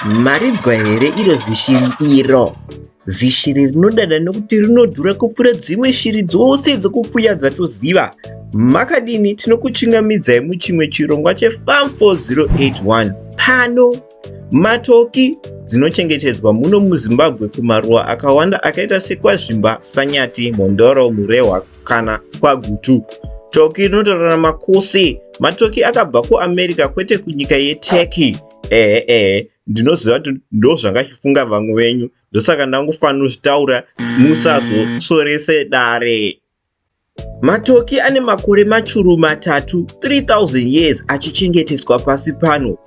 Maridzwa here iro zishiri iro? Zishiri rinodada nokuti rinodhura kupfuura dzimwe shiri dzose dzokufuya dzatoziva. Makadini tinokuchingamidzai muchimwe chirongwa cheFarm 4081. Pano matoki dzinochengetedzwa muno muZimbabwe kumaruwa akawanda akaita sekwazvimba, sanyati, mondoro, murehwa kana kwagutu. Toki rinotorarama kwose. Matoki akabva kuAmerica kwete kunyika yeTurkey. Ndinoziva kuti ndozvangachifunga vamwe venyu, ndosaka ndangofanira kuzvitaura musazosorese dare. Matoki ane makore machuru matatu, 3000 years achichengeteswa pasi pano.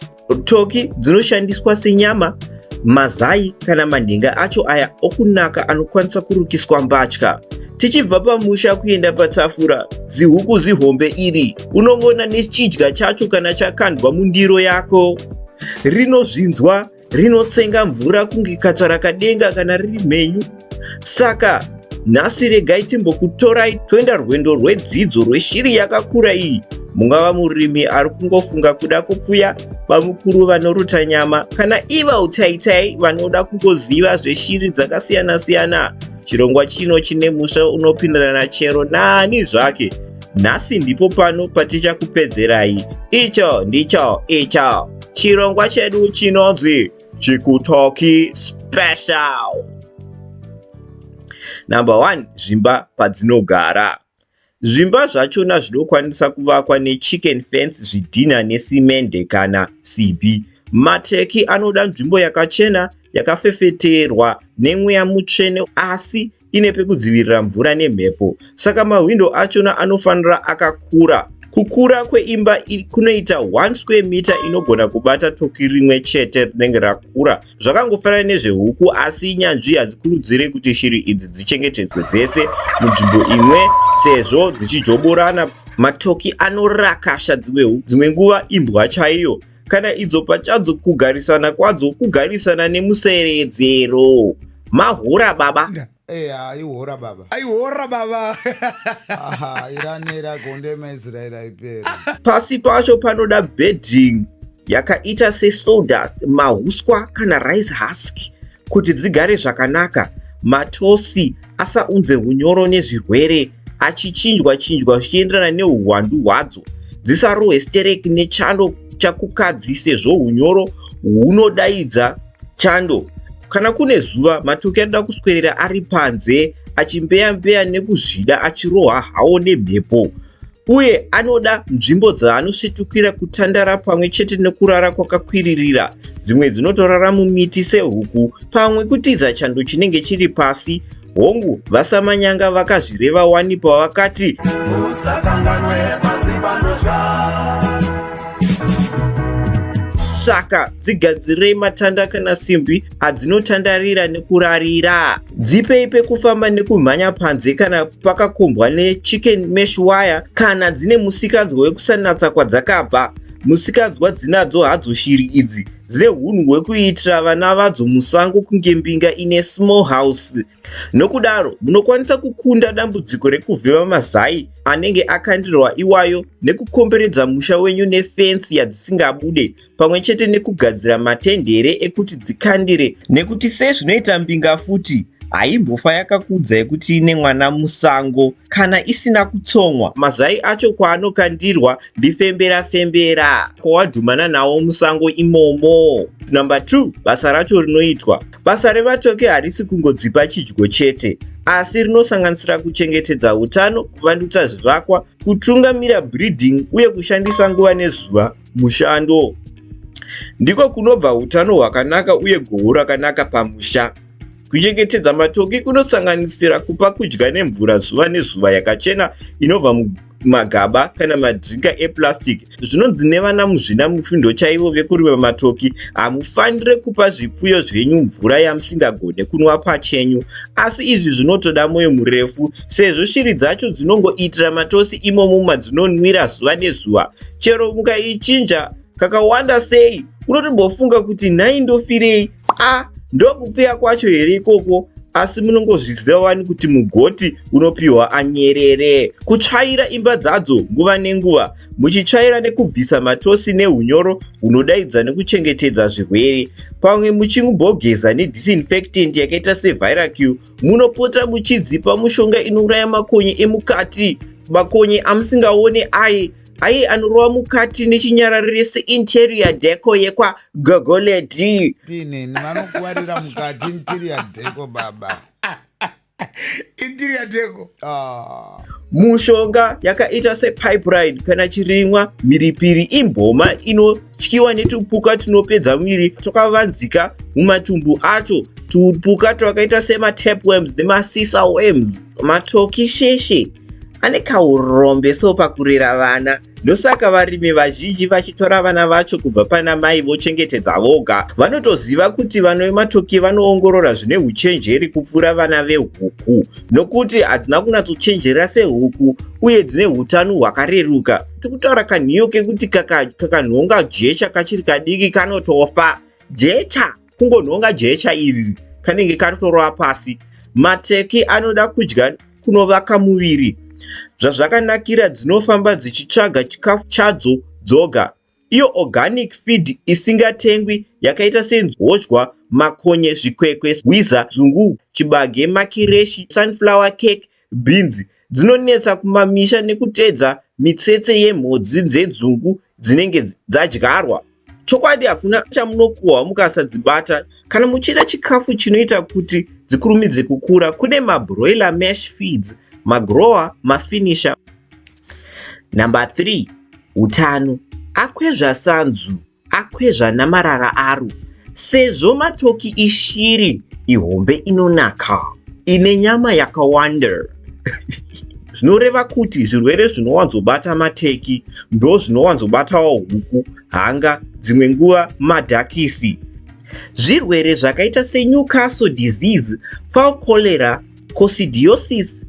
Toki dzinoshandiswa senyama, mazai kana manhenga acho aya okunaka anokwanisa kurukiswa mbatya. Tichibva pamusha kuenda patafura, zihuku zihombe iri, unongona nechidya chacho kana chakandwa mundiro yako. Rinozvinzwa, rinotsenga mvura kunge katwa rakadenga kana riri mhenyu. Saka nhasi regai timbokutorai toenda rwendo rwedzidzo rweshiri yakakura iyi. Mungava murimi ari kungofunga kuda kupfuya, vamukuru vanoruta nyama, kana iva utaitai vanoda kungoziva zveshiri dzakasiyana-siyana. Chirongwa chino chine musha unopindirana chero nani zvake. Nhasi ndipo pano patichakupedzerai. Icho ndicho icho chirongwa chedu chinonzi Chikutoki Special. Number 1, zvimba padzinogara. Zvimba zvachona zvinokwanisa kuvakwa nechicken fence, zvidhina nesimende kana simbi. Mateki anoda nzvimbo yakachena, yakafefeterwa nemweya mutsvene asi ine pekudzivirira mvura nemhepo. Saka mahwindo achona anofanira akakura. Kukura kweimba kunoita 1 square meter inogona kubata toki rimwe chete rinenge rakura. Zvakangofanana nezvehuku, asi nyanzvi hadzikurudziri kuti shiri idzi dzichengetedzwe dzese munzvimbo imwe sezvo dzichijoborana. Matoki anorakasha dzimwe nguva imbwa chaiyo, kana idzo pachadzo kugarisana kwadzo kugarisana nemuseredzero. Mahora baba. Aihora baba. Aihora baba. Aha, iranera gonde maIsrael aipera. Pasi pacho panoda bedding yakaita sesawdust, mahuswa kana rice husk kuti dzigare zvakanaka. Matosi asaunze hunyoro nezvirwere, achichinjwa zvichienderana neuhwandu hwadzo. Dzisarohwe stereki nechando chakukadzi sezvo hunyoro hunodaidza chando. Kana kune zuva, matoki anoda kuswedera ari panze achimbeya nekuzvida achirohwa hawo nemhepo. Uye anoda nzvimbo dzaanosvetukira kutandara pamwe chete nekurara kwakakwiririra. Dzimwe dzinotorara mumiti sehuku, pamwe kutiza chando chinenge chiri pasi. Hongu vasamanyanga vakazvireva wani pavakati usakanganwe pasi panosva. Saka dzigadzirei matanda kana simbi adzinotandarira nekurarira. Dzipei pekufamba nekumhanya panze kana pakakombwa nechicken mesh wire kana dzine musikanzwa wekusanatsa kwadzakabva. Musikanzwa dzinadzo hadzo shiri idzi dzine hunhu hwekuitira vana vadzo musango kunge mbinga ine small house. Nokudaro munokwanisa kukunda dambudziko rekuvhima mazai anenge akandirwa iwayo nekukomberedza musha wenyu nefensi yadzisingabude, pamwe chete nekugadzira matendere ekuti dzikandire, nekuti sezvinoita mbinga futi haimbofa yakakudzai kuti ine mwana musango kana isina kutsomwa. Mazai acho kwaanokandirwa ndifembera kwawadhumana nawo musango imomo. Number 2, basa racho rinoitwa. Basa rematoki harisi kungodzipa chidyo chete, asi rinosanganisira kuchengetedza utano, kuvandutsa zvivakwa, kutungamira breeding uye kushandisa nguva nezuva mushando. Ndiko kunobva utano hwakanaka uye gohwo rakanaka pamusha. Kuchengetedza matoki kunosanganisira kupa kudya nemvura zuva nezuva yakachena inobva mumagaba kana madhinga eplastic. Zvinonzi nevana muzvina mufundo chaivo vekurima matoki, hamufanire kupa zvipfuyo zvenyu mvura yamusingagone kunwa pachenyu. Asi izvi zvinotoda moyo murefu, sezvo shiri dzacho dzinongoitira matosi imomo madzinonwira zuva nezuva. Chero mukaichinja kakawanda sei, unotombofunga kuti nhai ndofirei. Ndokupfuya kwacho here ikoko. asi munongozviziva wani kuti mugoti unopiwa anyerere. Kutsvaira imba dzadzo nguva nenguva, muchitsvaira nekubvisa matosi nehunyoro hunodaidza nekuchengetedza zvirwere. Pamwe muchimbogeza nedisinfectant yakaita seViraQ, munopota muchidzipa mushonga inouraya makonye emukati, makonye amusingaone aye anorova mukati nechinyararire seinterior deco yekwa Gogoledi. Pini vanokuwarira mukati interior deco baba. Interior deco. Mushonga yakaita sepipeline kana chirimwa mhiripiri imboma inotyiwa netupuka tunopedza mwiri twakavanzika mumatumbu acho, tupuka twakaita sematapeworms nemasisa worms. Matoki sheshe ane kaurombeso pakurera vana, ndosaka varimi vazhinji vachitora vana vacho kubva pana mai vochengetedza voga. Vanotoziva kuti vana vematoki vanoongorora zvine uchenjeri kupfuura vana vehuku, nokuti hadzina kunyatsochenjera sehuku uye dzine hutano hwakareruka. Tikutaura kanhiyo kekuti kakanhonga jecha kachiri kadiki kanotofa. Jecha, kungonhonga jecha iri kanenge katotorwa pasi. Mateki anoda kudya kunovaka muviri. Zvazvakanakira dzinofamba dzichitsvaga chikafu chadzo dzoga. Iyo organic feed isingatengwi yakaita senzodzwa, makonye, zvikwekwe, hwiza, dzungu, chibage, makireshi, sunflower cake, beans dzinonetsa kumamisha nekutedza mitsetse yemhodzi dzedzungu dzinenge dzadyarwa. Chokwadi hakuna chamunokuhwa mukasadzibata. Kana muchida chikafu chinoita kuti dzikurumidze kukura, kune mabroiler mash feeds, magrower, mafinisher. Number 3, utano. Akwezva sanzu, akwezva namarara aro. Sezvo matoki ishiri, ihombe inonaka, ine nyama yakawanda. Zvinoreva kuti zvirwere zvinowanzobata mateki ndo zvinowanzobatawo huku, hanga, dzimwe nguva madhakisi. Zvirwere zvakaita seNewcastle disease, fowl cholera, coccidiosis,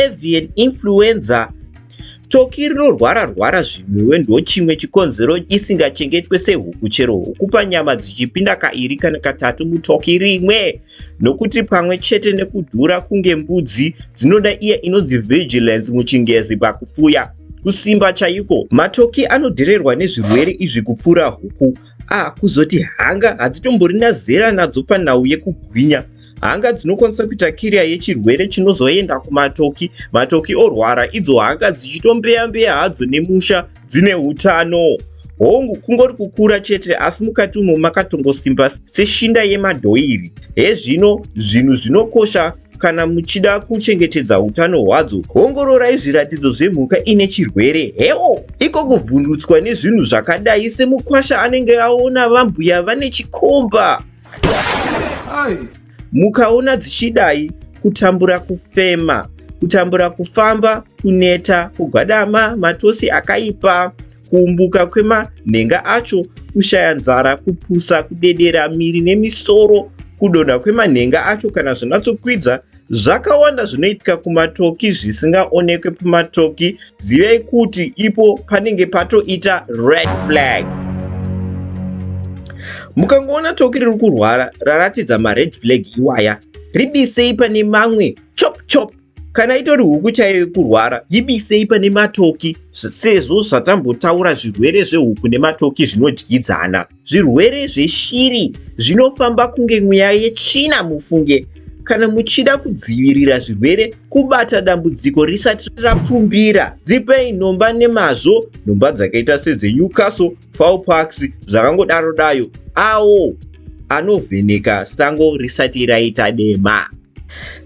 avian influenza. Toki rinorwara zvimwewe ndo chimwe chikonzero isingachengetwe sehuku, chero huku panyama dzichipinda kairi kana katatu mutoki rimwe. Nokuti pamwe chete nekudhura kunge mbudzi, dzinoda iya inonzi vigilance muchingezi pakufuya. Kusimba chaiko, matoki anodhererwa nezvirwere izvi kupfuura huku. Kuzoti hanga hadzitomborina zera nadzo panhau yekugwinya. Hanga dzinokwanisa kuita kiriya yechirwere chinozoenda kumatoki. Matoki orwara, idzo hanga dzichitombeya hadzo nemusha dzine hutano. Hongu kungori kukura chete, asi mukati umo makatongosimba seshinda yemadhoiri. Hezvino zvinhu zvinokosha kana muchida kuchengetedza hutano hwadzo. Ongororai zviratidzo zvemhuka ine chirwere. Hewo, iko kuvhundutswa nezvinhu zvakadai semukwasha anenge aona vambuya vane chikomba. Mukaona dzichidai, kutambura kufema, kutambura kufamba, kuneta, kugwadama, matosi akaipa, kuumbuka kwemanhenga acho, kushaya nzara, kupusa, kudedera miri nemisoro, kudonha kwemanhenga acho kana zvinatsokwidza, zvakawanda zvinoitika kumatoki zvisingaonekwe pamatoki. Zivai kuti ipo panenge patoita red flag. Mukangoona toki riri kurwara raratidza mared flag iwaya, ribisei pane mamwe chop. Kana itori huku chaiyo kurwara, ibisei pane matoki, sezvo zvatambotaura zvirwere zvehuku nematoki zvinodyidzana. Zvirwere zveshiri zvinofamba kunge mweya yetsvina mufunge. Kana muchida kudzivirira zvirwere, kubata dambudziko risati rapfumbira, dzipei nhomba nemazvo, nhomba dzakaita sedzeNewcastle, Fowlpox, zvakangodarodayo, awo anovheneka sango risati raita dema.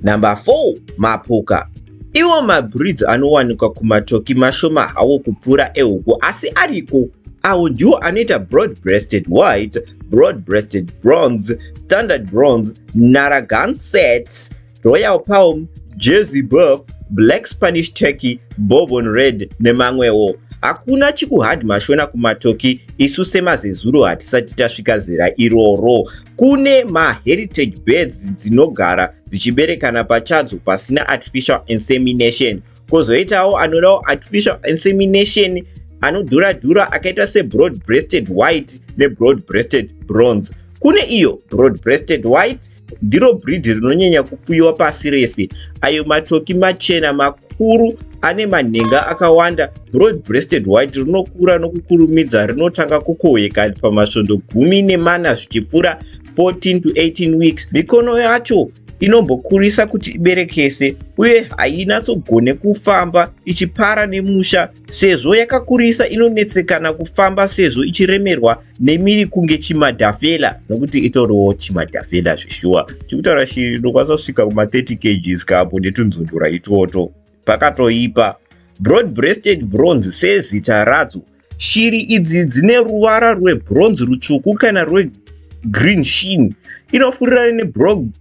Number 4, mapoka. Iwo mabreeds anowanikwa kumatoki mashoma hawo kupfuura ehuku, asi ariko. Awo ndiwo anoita broad-breasted white, broad-breasted bronze, standard bronze, Narragansett, Royal Palm, Jersey buff, black Spanish turkey, bourbon red nemamwewo. Hakuna chikuhadhmashona kumatoki, isu semazezuro hatisati tasvika zera iroro. Kune maheritage birds dzinogara dzichiberekana pachadzo pasina artificial insemination. Kozoitawo anodawo artificial insemination anodhura akaita sebroad-breasted white nebroad-breasted bronze. Kune iyo broad-breasted white, ndiro breed rinonyanya kufuyiwa pasi rese. Ayo matoki machena makuru ane manhenga akawanda. Broad-breasted white rinokura nokukurumidza, rinotanga kukohweka pamasvondo 14 zvichipfuura 14 to 18 weeks. Mikono yacho inombokurisa kuti iberekese uye hainatsogone kufamba ichipara nemusha. Sezvo yakakurisa inonetsekana kufamba sezvo ichiremerwa nemiri kunge chimadhafela, nokuti itoriwo chimadhafela zvishuwa. Chikutaura shiri inokwanisa kusvika kuma 30 kg kapo netunzondora itoto pakatoipa. Broad-breasted bronze sezita radzo, shiri idzi dzine ruvara rwebronze rutsvuku kana rwegreen sheen. Inofurirana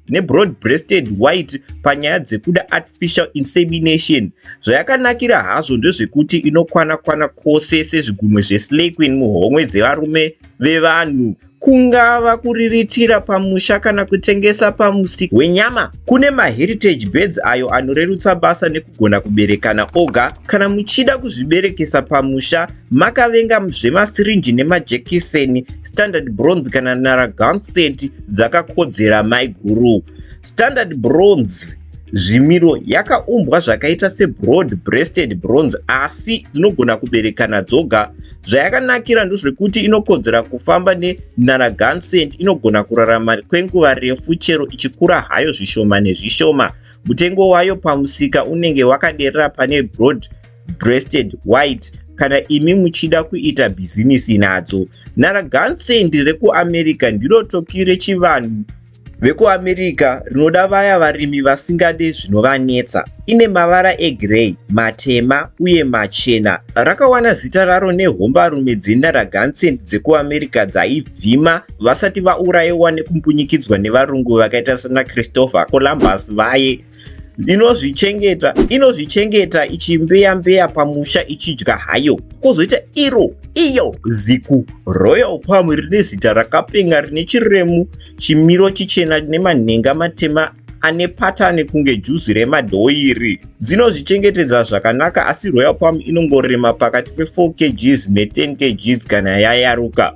nebroad-breasted white panyaya dzekuda artificial insemination. Zvayakanakira hazvo ndezvekuti inokwana kwose sezvigunwe zveslay queen muhomwe dzevarume vevanhu, kungava kuriritira pamusha kana kutengesa pamusika wenyama. Kune maheritage birds ayo anorerutsa basa nekugona kuberekana oga. Kana muchida kuzviberekesa pamusha makavenga zvemasirinji nemajekiseni, standard bronze kana narragansett dzakakodzera maiguru. Standard bronze zvimiro yakaumbwa zvakaita sebroad-breasted bronze asi dzinogona kuberekana dzoga. Zvayakanakira ndezvekuti inokodzera kufamba nenarragansett, inogona kurarama kwenguva refu chero ichikura hayo zvishoma nezvishoma. Mutengo wayo pamusika unenge wakaderera pane broad-breasted white kana imi muchida kuita bhizinisi nadzo. Narragansett rekuamerica ndiro toki rechivanhu vekuamerica rinoda vaya varimi vasingade zvinovanetsa. Ine mavara egrey, matema uye machena. Rakawana zita raro nehombarume dzenarragansett dzekuamerica dzaivhima vasati vaurayiwa nekumbunyikidzwa nevarungu vakaita sana Christopher Columbus vaye. Inozvichengeta ichimbeya pamusha ichidya hayo. Kozoita iyo ziku royal palm rine zita rakapenga rine chiremu, chimiro chichena nemanhenga matema ane patani kunge juzi remadhoiri. Dzinozvichengetedza zvakanaka, asi royal palm inongorema pakati pe4 kg ne10 kg kana yayaruka.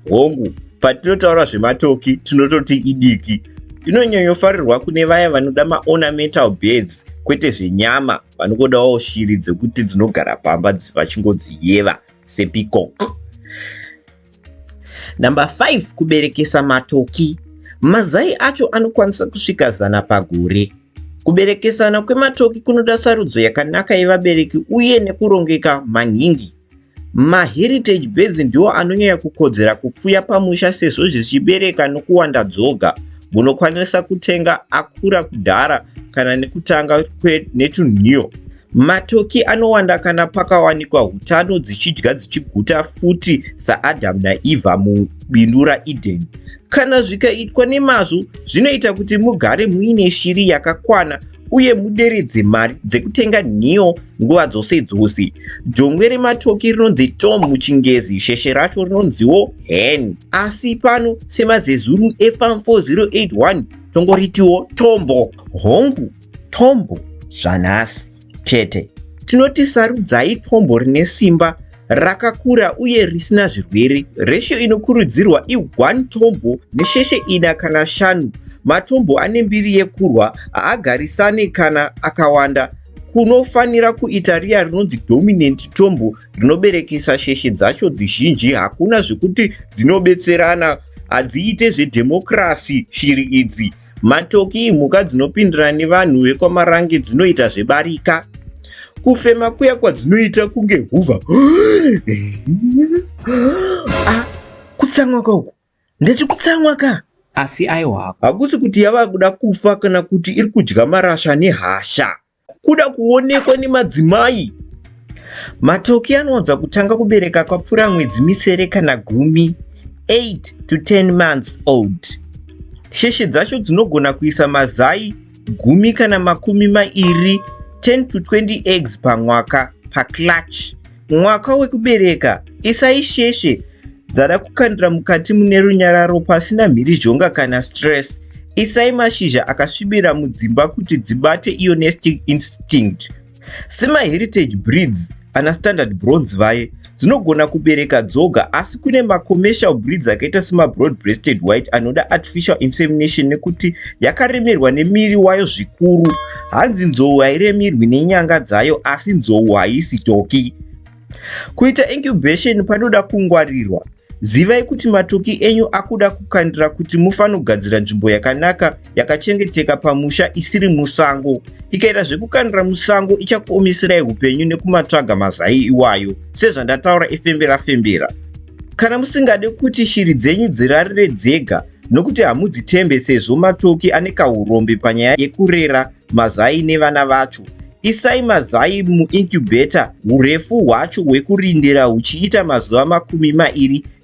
Hongu, patinotaura zvematoki tinototi idiki. Inonyanyofarirwa kune vaya vanoda maornamental birds kwete zvenyama, vanokodawo shiri dzekuti dzinogara pamba vachingodziyeva sepeacock. Number 5, kuberekesa matoki. Mazai acho anokwanisa kusvika 100 pagore. Kuberekesana kwematoki kunoda sarudzo yakanaka yevabereki uye nekurongeka maningi. Maheritage birds ndiwo anonyanya kukodzera kupfuya pamusha sezvo zvichibereka nokuwanda dzoga. Munokwanisa kutenga akura kudhara kana nekutanga netunhiyo. Matoki anowanda kana pakawanikwa hutano, dzichidya dzichiguta futi saAdam naEva mubindu raEden. Kana zvikaitwa nemazvo zvinoita kuti mugare muine shiri yakakwana uye muderedze mari dzekutenga nhiyo nguva dzose. Jongwe rematoki rinonzi tom muchingezi, sheshe racho rinonziwo hen, asi pano semazezuru eFarm 4081 tongoritiwo tombo. Hongu, tombo zvanhasi chete. Tinoti sarudzai tombo rine simba, rakakura uye risina zvirwere. Ratio inokurudzirwa i1 tombo nesheshe 4 kana 5. Matombo ane mbiri yekurwa haagarisane kana akawanda. Kunofanira kuita riya rinonzi dominant tombo rinoberekesa sheshe dzacho dzizhinji. Hakuna zvekuti dzinobetserana, hadziite zvedhemokrasi shiri idzi. Matoki imhuka dzinopindira nevanhu vekwamarange, dzinoita zvebarika. Kufema kuya kwadzinoita kunge huvha. Kutsamwaka uku ndechikutsamwaka. Asi aiwa, hakusi kuti yava kuda kufa kana kuti iri kudya marasha nehasha, kuda kuonekwa nemadzimai. Matoki anowanza kutanga kubereka kwapfuura mwedzi misere kana 10, 8 to 10 months old. Sheshe dzacho dzinogona kuisa mazai 10 kana 20, 10 to 20 eggs pamwaka paclutch. Mwaka wekubereka isai sheshe dzada kukandira mukati mune runyararo pasina mhirizhonga kana stress. Isai mashizha akasvibira mudzimba kuti dzibate iyo nesting instinct. Sema heritage breeds ana standard bronze vaye dzinogona kubereka dzoga, asi kune macommercial breeds akaita sema-broad breasted white anoda artificial insemination nekuti yakaremerwa nemiri wayo zvikuru. Hanzi nzou hairemerwi nenyanga dzayo, asi nzou haisi toki. Kuita incubation panoda kungwarirwa. Zivai kuti matoki enyu akuda kukandira kuti mufanogadzira nzvimbo yakanaka yakachengeteka pamusha isiri musango. Ikaita zvekukandira musango ichakuomesirai upenyu nekumatsvaga mazai iwayo, sezvandataura efembera. Kana musingade kuti shiri dzenyu dzirarire dzega, nokuti hamudzitembe sezvo matoki ane kaurombe panyaya yekurera mazai nevana vacho, isai mazai muincubator urefu hwacho hwekurindira huchiita mazuva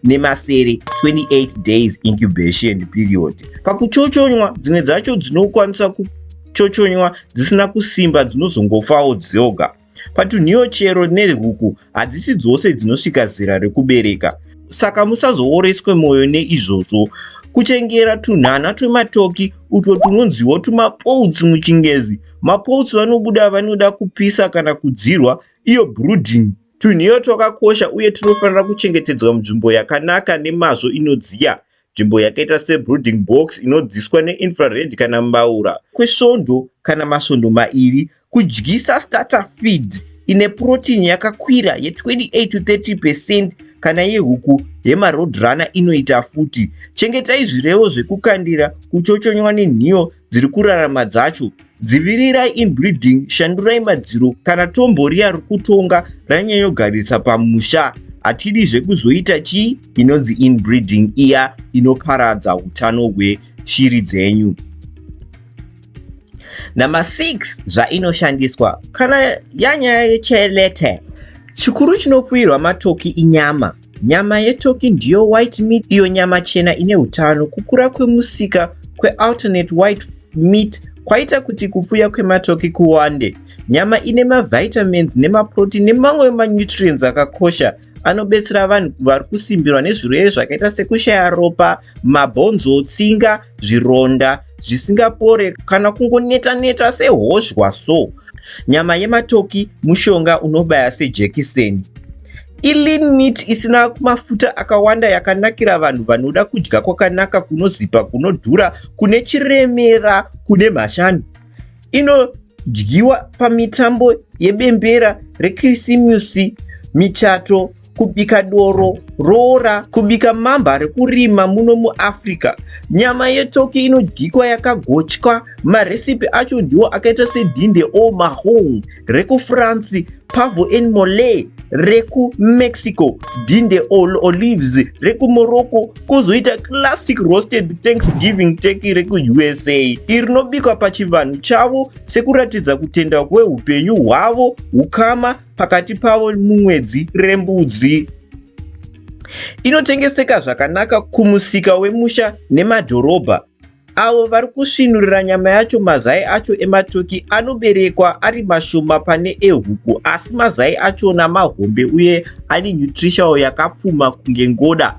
27 days incubation period. Pakuchochonywa, dzimwe dzacho dzinokwanisa kuchochonywa dzisina kusimba dzinozongofawo dzoga. Patunhiyo chero nehuku hadzisi dzose dzinosvika zera rekubereka, saka musazooreswe mwoyo neizvozvo. Kuchengera tunhana twematoki utwo tunonziwo tumapoutsi muchingezi. Mapoutsi vanoda kupisa kana kudzirwa, iyo brooding. Tunhiyo twakakosha uye tunofanira kuchengetedzwa munzvimbo yakanaka nemazvo inodziya. Nzvimbo yakaita sebrooding box inodziswa neinfrared kana mbaura kwesvondo kana masvondo mairi. Kudyisa starter feed ine protein yakakwira ye28 to 30% kana yehuku yemaroadrunner inoita futi. Chengetai zvirevo zvekukandira kuchochonywa nenhiyo dziri kurarama dzacho. Dzivirirai inbreeding, shandurai madziro kana tombo riya rokutonga ranyanyogarisa pamusha. Hatidi zvekuzoita inonzi inbreeding, iya inoparadza utano hweshiri dzenyu. Number 6, zvainoshandiswa kana yanyaya yechelete. Chikuru chinopfuirwa matoki inyama. Nyama yetoki ndiyo white meat, iyo nyama chena ine utano. Kukura kwemusika kwealternate white meat kwaita kuti kupfuya kwematoki kuwande. Nyama ine mavitamins nemaprotein nemamwe manutrients akakosha anobetsera vanhu vari kusimbirwa nezvirwere zvakaita sekushaya ropa, mabhonzo, tsinga, zvironda zvisingapore kana kungoneta sehoshwa so. Nyama yematoki mushonga unobaya sejekiseni. Lean meat isina mafuta akawanda yakanakira vanhu vanoda kudya kwakanaka, kunozipa, kunodhura, kune chiremera, kune mhashanu. Inodyiwa pamitambo yebembera rekirisimusi, michato, kubika doro, rora, kubika mamba rekurima muno muAfrica. Nyama yetoki inodyikwa yakagochwa. Maresipi acho ndiwo akaita sedinde au mahong rekufrance, pavo en mole rekumexico, dinde olives rekumorocco, kozoita classic roasted Thanksgiving turkey rekuUSA. Iri rinobikwa pachivanhu chavo sekuratidza kutenda kweupenyu hwavo hukama pakati pavo mumwedzi rembudzi. Inotengeseka zvakanaka kumusika wemusha nemadhorobha. Avo vari kusvinurira nyama yacho, mazai acho ematoki anoberekwa ari mashoma pane ehuku, asi mazai achona mahombe uye ane nutrition yakapfuma kunge ngoda.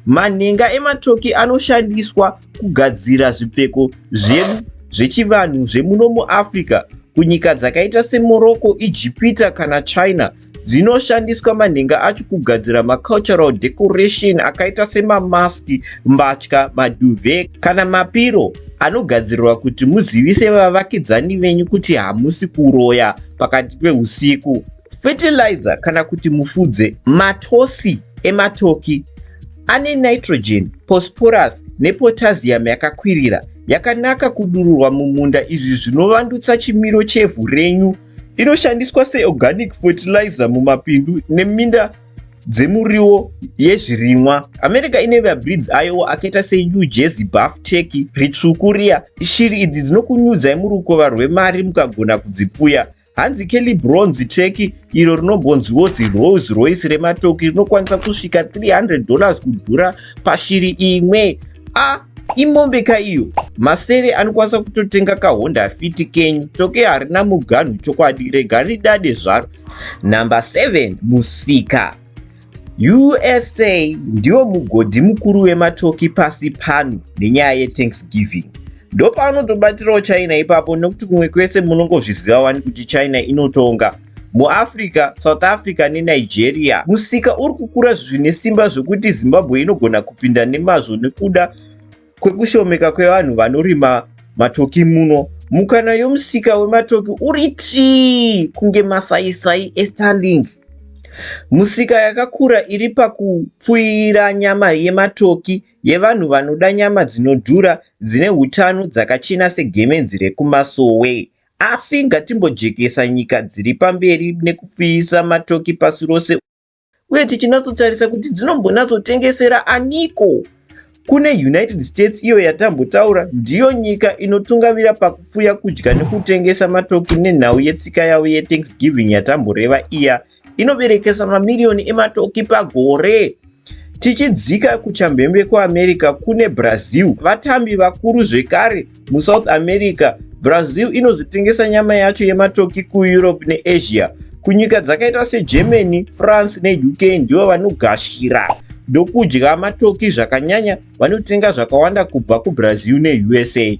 Manhenga ematoki anoshandiswa kugadzira zvipfeko zvedu zvechivanhu zvemuno muAfrica. Kunyika dzakaita seMorocco, Ijipita kana China dzinoshandiswa manhenga acho kugadzira macultural decoration akaita semamaski, mbatya, maduve kana mapiro anogadzirirwa kuti muzivise vavakidzani venyu kuti hamusi kuroya pakati peusiku. Fertilizer kana kuti mufudze. Matosi ematoki ane nitrogen, phosphorus nepotassium yakakwirira, yakanaka kudururwa mumunda. Izvi zvinovandutsa chimiro chevhu renyu. Inoshandiswa seorganic fertilizer mumapindu neminda dzemuriwo yezvirimwa. America ine mabreeds ayo akaita seNew Jersey Buff Turkey, ritsvuku riya. Shiri idzi dzinokunyudzai murukova rwemari mukagona kudzipfuya. Hanzi Kelly Bronze Turkey, iro rinombonziwo Rolls Royce rematoki, rinokwanisa kusvika $300 kudhura pashiri imwe. Imombeka iyo. Masere anokwanisa kutotenga kaHonda Fit kenyu. Toki harina muganhu chokwadi, regari dade zvaro. Number 7, musika. USA ndiwo mugodhi mukuru wematoki pasi pano nenyaya yeThanksgiving. Ndopanotobatirawo China ipapo, nekuti kumwe kwese munongozviziva wani kuti China inotonga. muAfrica, South Africa neNigeria. Musika uri kukura zvine simba zvokuti Zimbabwe inogona kupinda nemazvo nekuda kwekushomeka kwevanhu vanorima matoki muno. Mukana yomusika wematoki uri kunge masaisai eStarlink. Musika yakakura iri pakupfuira nyama yematoki yevanhu vanoda nyama dzinodhura dzine hutano dzakachena segemenzi rekumasowe. Asi ngatimbojekesa nyika dziri pamberi nekupfuyisa matoki pasi rose uye tichinatsotarisa kuti dzinombonatsotengesera aniko. Kune United States, iyo yatambotaura ndiyo nyika inotungamira pakupfuya kudya nekutengesa matoki nenhau yetsika yavo yeThanksgiving yatamboreva iya inoberekesa mamirioni ematoki pagore. Tichidzika kuchambembe kuAmerica kune Brazil, vatambi vakuru zvekare muSouth America. Brazil inozotengesa nyama yacho yematoki kuEurope neAsia. Kunyika dzakaita seGermany, France neUK ndivo vanogashira ndokudya matoki zvakanyanya, vanotenga zvakawanda kubva kuBrazil neUSA.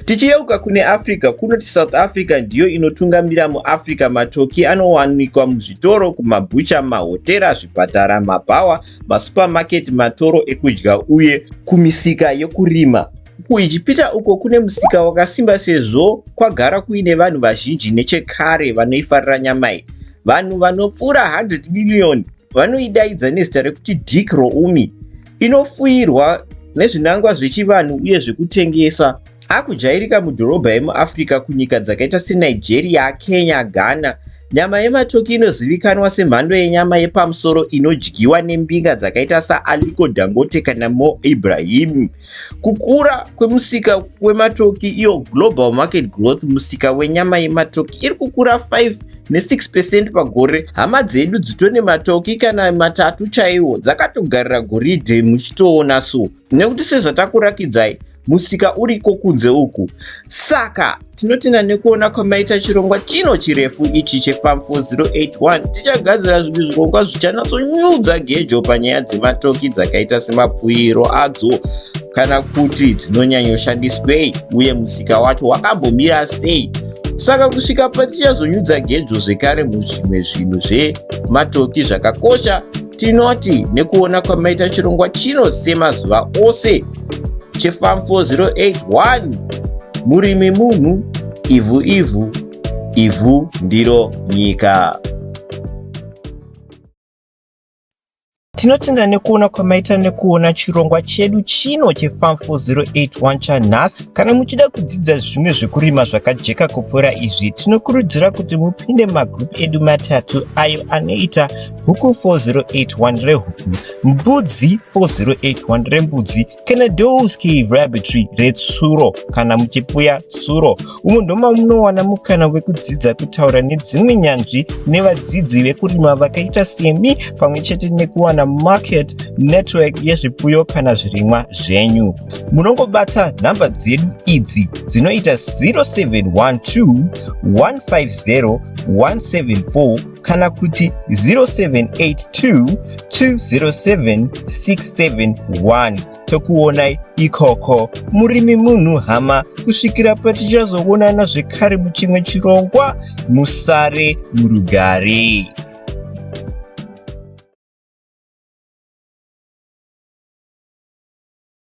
Tichiyeuka kune Africa, kunoti South Africa ndiyo inotungamira muAfrica. Matoki anowanikwa muzvitoro, kumabhucha, mahotera, zvipatara, mabhawa, masupermarket, matoro ekudya uye kumisika yokurima. Kuijipita uko kune musika wakasimba sezvo kwagara kuine vanhu vazhinji nechekare vanoifarira nyama iyi. Vanhu vanopfuura 100 million vanoidaidza nezita rekuti Dik Roumi. Inofuyirwa nezvinangwa zvechivanhu uye zvekutengesa. Akujairika mudhorobha yemuAfrica kunyika dzakaita seNigeria, Kenya, Ghana. Nyama yematoki inozivikanwa semhando yenyama yepamusoro inodyiwa nembinga dzakaita saAliko Dangote kana Mo Ibrahim. Kukura kwemusika wematoki, iyo global market growth, musika wenyama yematoki iri kukura 5 ne6% pagore. Hama dzedu dzitone matoki kana matatu chaiwo dzakatogarira goridhe muchitoona so. Nekuti sezvatakurakidzai, musika uriko kunze uku. Saka tinotenda nekuona kwamaita chirongwa chino chirefu ichi cheFarm 4081 tichagadzira zvimwe zvirongwa zvichanatsonyudza gejo panyaya dzematoki dzakaita semapfuiro adzo kana kuti dzinonyanyoshandiswei uye musika wacho wakambomira sei. Saka kusvika patichazonyudza gejo zvekare muzvimwe zvinhu zvematoki zvakakosha, tinoti nekuona kwamaita chirongwa chino semazuva ose cheFarm 4081, murimi munhu, ivhu ivhu, ivhu ndiro nyika. Tinotenda nekuona kwamaita nekuona chirongwa chedu chino cheFarm 4081 chanhasi. Kana muchida kudzidza zvimwe zvekurima zvakajeka kupfuura izvi, tinokurudzira kuti mupinde magroup edu matatu ayo anoita huku 4081 rehuku, mbudzi 4081 rembudzi, kana Doe's Cave Rabbitry retsuro kana muchipfuya tsuro. Umu ndoma munowana mukana wekudzidza kutaura nedzimwe nyanzvi nevadzidzi vekurima vakaita semi, pamwe chete nekuwana market network yezvipfuyo kana zvirimwa zvenyu. Munongobata nhamba dzedu idzi dzinoita 0712 150 174 kana kuti 0782 207 671. Tokuonai ikoko murimi munhu hama, kusvikira patichazoonana zvekare muchimwe chirongwa. Musare murugare.